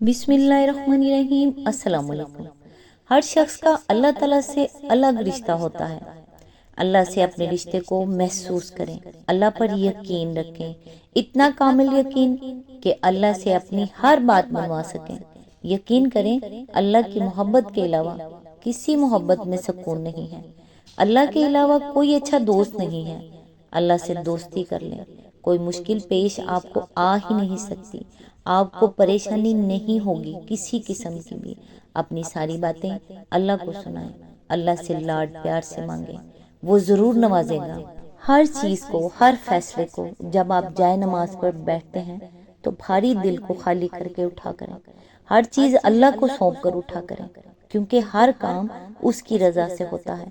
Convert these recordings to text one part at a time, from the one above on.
بسم اللہ الرحمن الرحیم۔ السلام علیکم۔ ہر شخص کا اللہ تعالیٰ سے الگ رشتہ ہوتا ہے۔ اللہ سے اپنے رشتے کو محسوس کریں، اللہ پر یقین رکھیں، اتنا کامل یقین کہ اللہ سے اپنی ہر بات منوا سکیں۔ یقین کریں اللہ کی محبت کے علاوہ کسی محبت میں سکون نہیں ہے۔ اللہ کے علاوہ کوئی اچھا دوست نہیں ہے۔ اللہ سے دوستی کر لیں، کوئی مشکل پیش آپ کو آ ہی نہیں سکتی، آپ کو پریشانی نہیں ہوگی کسی قسم کی بھی۔ اپنی ساری باتیں اللہ کو سنائیں، اللہ سے لاڈ پیار سے مانگیں، وہ ضرور نوازے گا۔ ہر چیز کو، ہر فیصلے کو جب آپ جائے نماز پر بیٹھتے ہیں تو بھاری دل کو خالی کر کے اٹھا کریں۔ ہر چیز اللہ کو سونپ کر اٹھا کریں، کیونکہ ہر کام اس کی رضا سے ہوتا ہے۔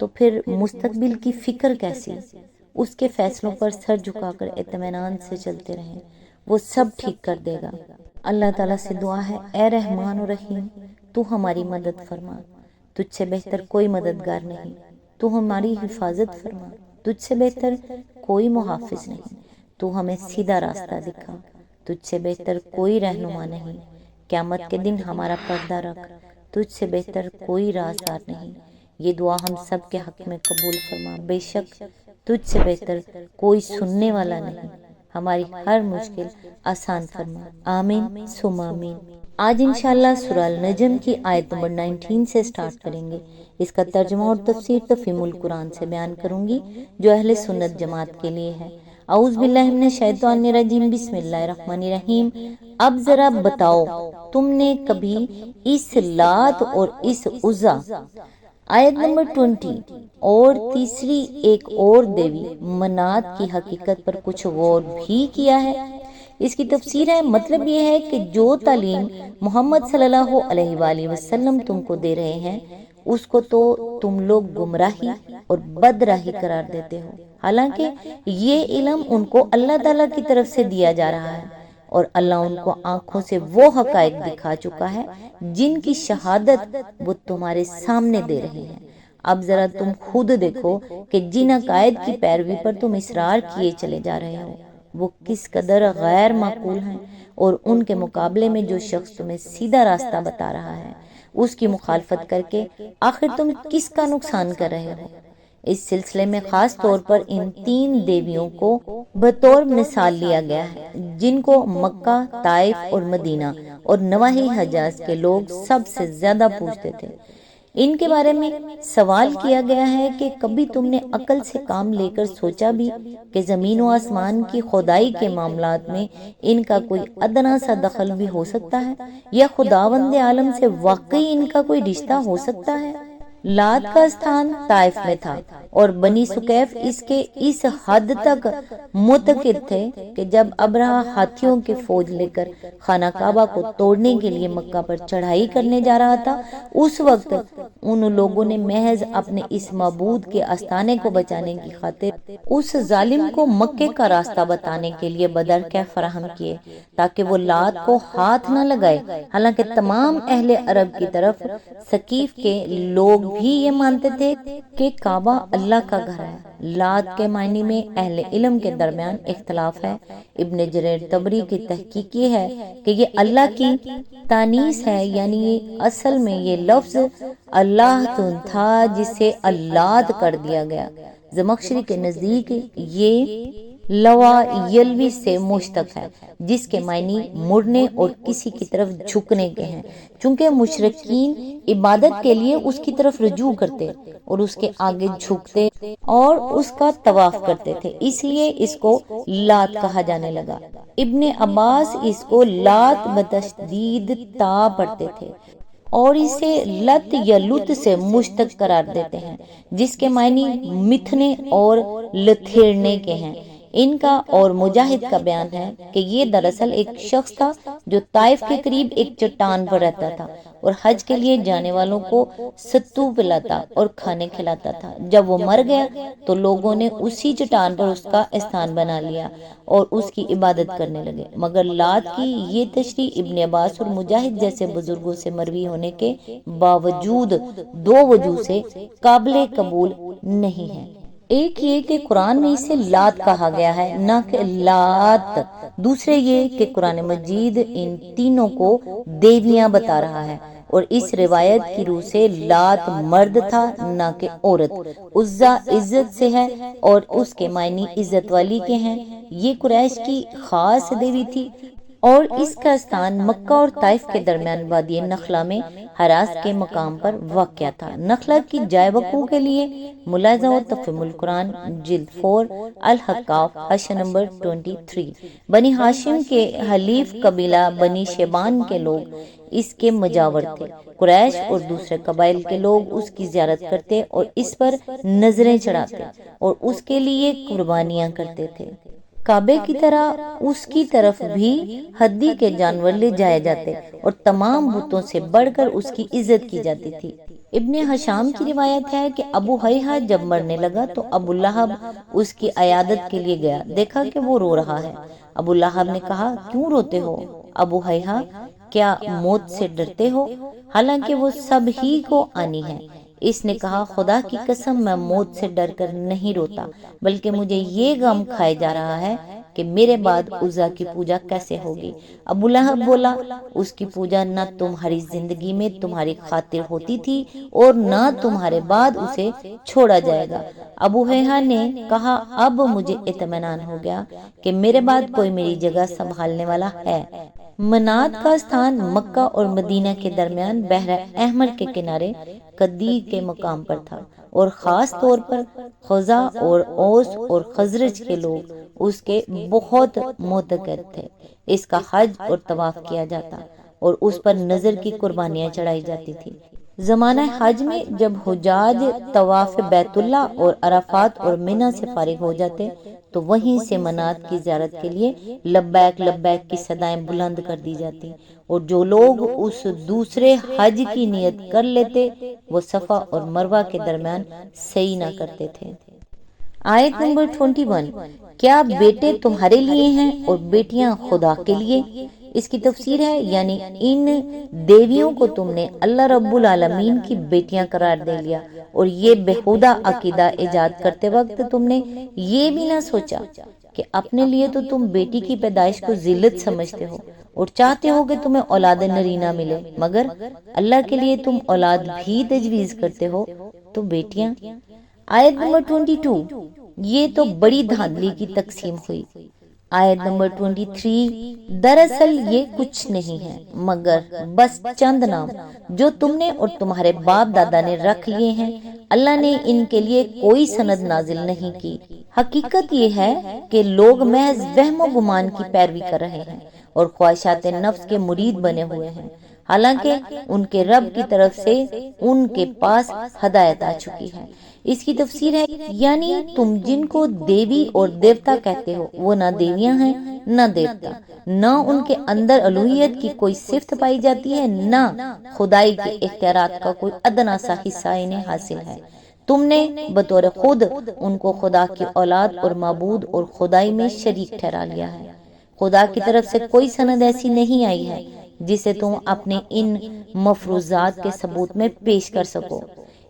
تو پھر مستقبل کی فکر کیسی؟ اس کے فیصلوں پر سر جھکا کر اطمینان سے چلتے رہیں، وہ سب ٹھیک کر دے گا۔ اللہ تعالیٰ سے دعا ہے، اے رحمان و رحیم، تو ہماری مدد فرما، تجھ سے بہتر کوئی مددگار نہیں، تو ہماری حفاظت فرما، تجھ سے بہتر کوئی محافظ نہیں، تو ہمیں سیدھا راستہ دکھا، تجھ سے بہتر کوئی رہنما نہیں، قیامت کے دن ہمارا پردہ رکھ، تجھ سے بہتر کوئی رازدار نہیں۔ یہ دعا ہم سب کے حق میں قبول فرما، بے شک تجھ سے بہتر کوئی سننے والا نہیں، ہماری ہر مشکل آسان فرما، آمین ثم آمین۔ آج انشاءاللہ سورہ النجم کی آیت نمبر 19 سے سٹارٹ کریں گے۔ اس کا ترجمہ اور تفسیر تفہیم القرآن سے بیان کروں گی جو اہل سنت جماعت کے لیے ہے۔ اعوذ باللہ من الشیطان الرجیم، بسم اللہ الرحمن الرحیم۔ اب ذرا بتاؤ، تم نے کبھی اس لات اور اس عزا، آیت نمبر 20، اور تیسری ایک اور دیوی منات کی حقیقت پر کچھ غور بھی کیا ہے؟ اس کی تفسیر ہے، مطلب یہ ہے کہ جو تعلیم محمد صلی اللہ علیہ وآلہ وسلم تم کو دے رہے ہیں اس کو تو تم لوگ گمراہی اور بدراہی قرار دیتے ہو، حالانکہ یہ علم ان کو اللہ تعالیٰ کی طرف سے دیا جا رہا ہے، اور اللہ ان کو آنکھوں سے وہ حقائق دکھا چکا ہے جن کی شہادت وہ تمہارے سامنے دے رہے ہیں۔ اب ذرا تم خود دیکھو کہ جن عقائد کی پیروی پر تم اصرار کیے چلے جا رہے ہو وہ کس قدر غیر معقول ہیں، اور ان کے مقابلے میں جو شخص تمہیں سیدھا راستہ بتا رہا ہے اس کی مخالفت کر کے آخر تم کس کا نقصان کر رہے ہو؟ اس سلسلے میں خاص طور پر ان 3 دیویوں کو بطور مثال لیا گیا ہے جن کو مکہ، طائف اور مدینہ اور نواحی حجاز کے لوگ سب سے زیادہ پوجتے تھے۔ ان کے بارے میں سوال کیا گیا ہے کہ کبھی تم نے عقل سے کام لے کر سوچا بھی کہ زمین و آسمان کی کھدائی کے معاملات میں ان کا کوئی ادنا سا دخل بھی ہو سکتا ہے، یا خداوند عالم سے واقعی ان کا کوئی رشتہ ہو سکتا ہے؟ لات کا استھان طائف میں تھا اور بنی سکیف اس کے اس حد تک متقد تھے کہ جب ابرہہ ہاتھیوں کے فوج لے کر خانہ کعبہ کو توڑنے کے لیے مکہ پر چڑھائی کرنے جا رہا تھا، اس وقت ان لوگوں نے محض اپنے اس معبود کے آستانے کو بچانے کی خاطر اس ظالم کو مکے کا راستہ بتانے کے لیے بدر کیف فراہم کیے تاکہ وہ لات کو ہاتھ نہ لگائے، حالانکہ تمام اہل عرب کی طرف ثقیف کے لوگ بھی یہ مانتے تھے کہ کعبہ اللہ کا گھر ہے۔ لات کے معنی میں اہل علم کے درمیان اختلاف ہے۔ ابن جریر طبری کی تحقیق یہ ہے کہ یہ اللہ کی تانیث ہے، یعنی اصل میں یہ لفظ اللہ تن تھا جسے اللات کر دیا گیا۔ زمخشری کے نزدیک یہ لوا یلوی سے مشتق ہے جس کے معنی مڑنے اور کسی کی طرف جھکنے کے ہیں، چونکہ مشرکین عبادت کے لیے اس کی طرف رجوع کرتے اور اس کے آگے جھکتے اور اس کا طواف کرتے تھے، اس لیے اس کو لات کہا جانے لگا۔ ابن عباس اس کو لات بتشدید تا پڑھتے تھے اور اسے لت یا لت سے مشتق قرار دیتے ہیں جس کے معنی متھنے اور لتھیڑنے کے ہیں۔ ان کا اور مجاہد کا بیان ہے کہ یہ دراصل ایک شخص تھا جو طائف کے قریب ایک چٹان پر رہتا تھا اور حج کے لیے جانے والوں کو ستو پلاتا اور کھانے کھلاتا تھا۔ جب وہ مر گیا تو لوگوں نے اسی چٹان پر اس کا استھان بنا لیا اور اس کی عبادت کرنے لگے، مگر لات کی یہ تشریح ابن عباس اور مجاہد جیسے بزرگوں سے مروی ہونے کے باوجود 2 وجوہ سے قابل قبول نہیں ہے۔ ایک یہ کہ قرآن میں اسے لات کہا گیا ہے نہ کہ لات، دوسرے یہ کہ قرآن مجید ان تینوں کو دیویاں بتا رہا ہے، اور اس روایت کی روح سے لات مرد تھا نہ کہ عورت، عزا عزت سے ہے اور اس کے معنی عزت والی کے ہیں۔ یہ قریش کی خاص دیوی تھی اور اس کا استان مکہ اور طائف کے درمیان وادی نخلا میں حراس کے مقام پر واقع تھا۔ نخلا کی جائے وقوع کے لیے ملاحظہ و تفہیم القرآن جلد 4 الحقاف حاشیہ نمبر 23۔ بنی ہاشم کے حلیف قبیلہ بنی شیبان کے لوگ اس کے مجاور تھے۔ قریش اور دوسرے قبائل کے لوگ اس کی زیارت کرتے اور اس پر نظریں چڑھاتے اور اس کے لیے قربانیاں کرتے تھے۔ کعبے کی طرح اس کی طرف بھی ہدی کے جانور لے جائے جاتے اور تمام بتوں سے بڑھ کر اس کی عزت کی جاتی تھی۔ ابن حشام کی روایت ہے کہ ابو حیحہ جب مرنے لگا تو ابو لہب اس کی عیادت کے لیے گیا، دیکھا کہ وہ رو رہا ہے۔ ابو لہب نے کہا، کیوں روتے ہو ابو حیحہ؟ کیا موت سے ڈرتے ہو؟ حالانکہ وہ سب ہی کو آنی ہے۔ اس نے کہا، خدا کی قسم میں موت سے ڈر کر نہیں روتا، بلکہ مجھے یہ غم کھائے جا رہا ہے کہ میرے بعد عزا کی پوجا کیسے ہوگی۔ ابو لہب بولا، اس کی پوجا نہ تمہاری زندگی میں تمہاری خاطر ہوتی تھی اور نہ تمہارے بعد اسے چھوڑا جائے گا۔ ابو حیحہ نے کہا، اب مجھے اطمینان ہو گیا کہ میرے بعد کوئی میری جگہ سنبھالنے والا ہے۔ منات کا استھان مکہ اور مدینہ کے درمیان بحر احمر کے کنارے قدی کے مقام پر تھا، اور خاص طور پر خزا اور اوس اور خزرج کے لوگ اس کے بہت معتقد تھے۔ اس کا حج اور طواف کیا جاتا اور اس پر نظر کی قربانیاں چڑھائی جاتی تھی۔ زمانہ حج میں جب حجاج طواف بیت اللہ اور عرفات اور منی سے فارغ ہو جاتے تو وہیں سے منات کی زیارت کے لیے لبیک لبیک کی صدائیں بلند کر دی جاتی، اور جو لوگ اس دوسرے حج کی نیت کر لیتے وہ صفا اور مروہ کے درمیان سعی نہ کرتے تھے۔ آیت نمبر 21، کیا بیٹے تمہارے لیے ہیں اور بیٹیاں خدا کے لیے؟ اس کی تفسیر ہے، یعنی ان دیویوں کو تم نے اللہ رب العالمین کی بیٹیاں قرار دے لیا، اور یہ بےہودہ عقیدہ ایجاد کرتے وقت تم نے یہ بھی نہ سوچا کہ اپنے لیے تو تم بیٹی کی پیدائش کو ذلت سمجھتے ہو اور چاہتے ہو کہ تمہیں اولاد نرینہ ملے، مگر اللہ کے لیے تم اولاد بھی تجویز کرتے ہو تو بیٹیاں۔ آیت نمبر 22، یہ تو بڑی دھاندلی کی تقسیم ہوئی۔ آیت نمبر 23، دراصل یہ کچھ نہیں ہے مگر بس چند نام جو تم نے اور تمہارے باپ دادا نے رکھ لیے ہیں، اللہ نے ان کے لیے کوئی سند نازل نہیں کی۔ حقیقت یہ ہے کہ لوگ محض وہم و گمان کی پیروی کر رہے ہیں اور خواہشات نفس کے مرید بنے ہوئے ہیں، حالانکہ ان کے رب کی طرف سے ان کے پاس ہدایت آ چکی ہے۔ اس کی تفسیر ہے، یعنی تم جن کو دیوی اور دیوتا کہتے ہو وہ نہ دیویاں ہیں نہ دیوتا، نہ ان کے اندر الوہیت کی کوئی صفت پائی جاتی ہے، نہ خدائی کے اختیارات کا کوئی ادنا سا حصہ انہیں حاصل ہے۔ تم نے بطور خود ان کو خدا کی اولاد اور معبود اور خدائی میں شریک ٹھہرا لیا ہے۔ خدا کی طرف سے کوئی سند ایسی نہیں آئی ہے جسے تم اپنے ان مفروضات کے ثبوت میں پیش کر سکو۔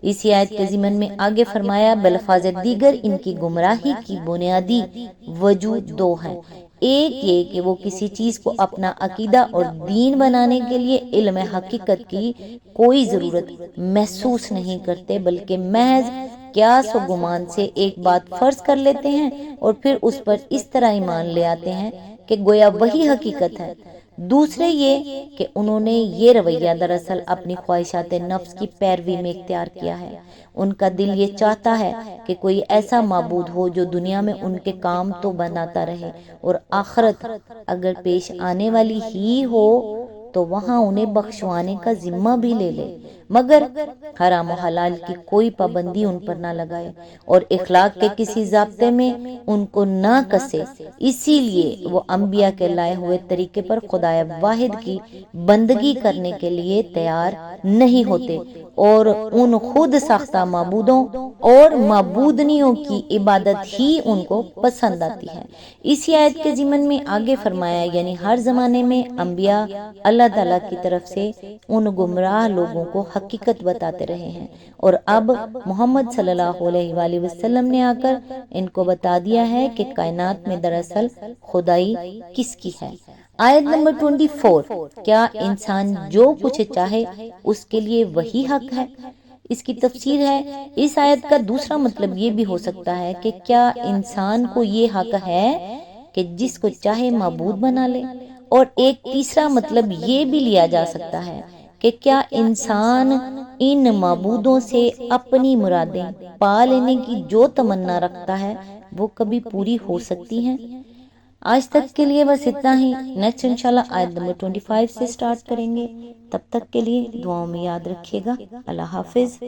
اسی آیت کے ضمن میں آگے فرمایا، بلفاظ دیگر ان کی گمراہی کی بنیادی وجہ دو ہیں، ایک یہ کہ وہ کسی چیز کو اپنا عقیدہ اور دین بنانے کے لیے علم حقیقت کی کوئی ضرورت محسوس نہیں کرتے، بلکہ محض قیاس و گمان سے ایک بات فرض کر لیتے ہیں اور پھر اس پر اس طرح ایمان لے آتے ہیں کہ گویا وہی حقیقت ہے۔ دوسرے یہ کہ انہوں نے یہ رویہ دراصل اپنی خواہشات نفس کی پیروی میں اختیار کیا ہے۔ ان کا دل یہ چاہتا ہے کہ کوئی ایسا معبود ہو جو دنیا میں ان کے کام تو بناتا رہے اور آخرت اگر پیش آنے والی ہی ہو تو وہاں انہیں بخشوانے کا ذمہ بھی لے لے، مگر حرام و حلال کی کوئی پابندی ان پر نہ لگائے اور اخلاق کے کسی ضابطے میں ان کو نہ کسے۔ اسی لیے وہ انبیاء کے لائے ہوئے طریقے پر خدا واحد کی بندگی کرنے کے لیے تیار نہیں ہوتے اور ان خود ساختہ معبودوں اور معبودنیوں کی عبادت ہی ان کو پسند آتی ہے۔ اسی آیت کے ضمن میں آگے فرمایا یعنی ہر زمانے میں انبیاء اللہ تعالیٰ کی طرف سے ان گمراہ لوگوں کو حقیقت بتاتے رہے ہیں، اور اب محمد صلی اللہ علیہ وآلہ وسلم نے آ کر ان کو بتا دیا ہے کہ کائنات میں دراصل خدائی کس کی ہے۔ آیت نمبر 24، کیا انسان جو کچھ چاہے اس کے لیے وہی حق ہے؟ اس کی تفسیر ہے، اس آیت کا دوسرا مطلب یہ بھی ہو سکتا ہے کہ کیا انسان کو یہ حق ہے کہ جس کو چاہے معبود بنا لے، اور ایک تیسرا مطلب یہ بھی لیا جا سکتا ہے کہ کیا انسان ان معبودوں سے اپنی مرادیں پا لینے کی جو تمنا رکھتا ہے وہ کبھی پوری ہو سکتی ہیں۔ آج تک کے لیے بس اتنا ہی، نیکسٹ انشاءاللہ آیت نمبر 25 سے سٹارٹ کریں گے۔ تب تک کے لیے دعاؤں میں یاد رکھیے گا۔ اللہ حافظ۔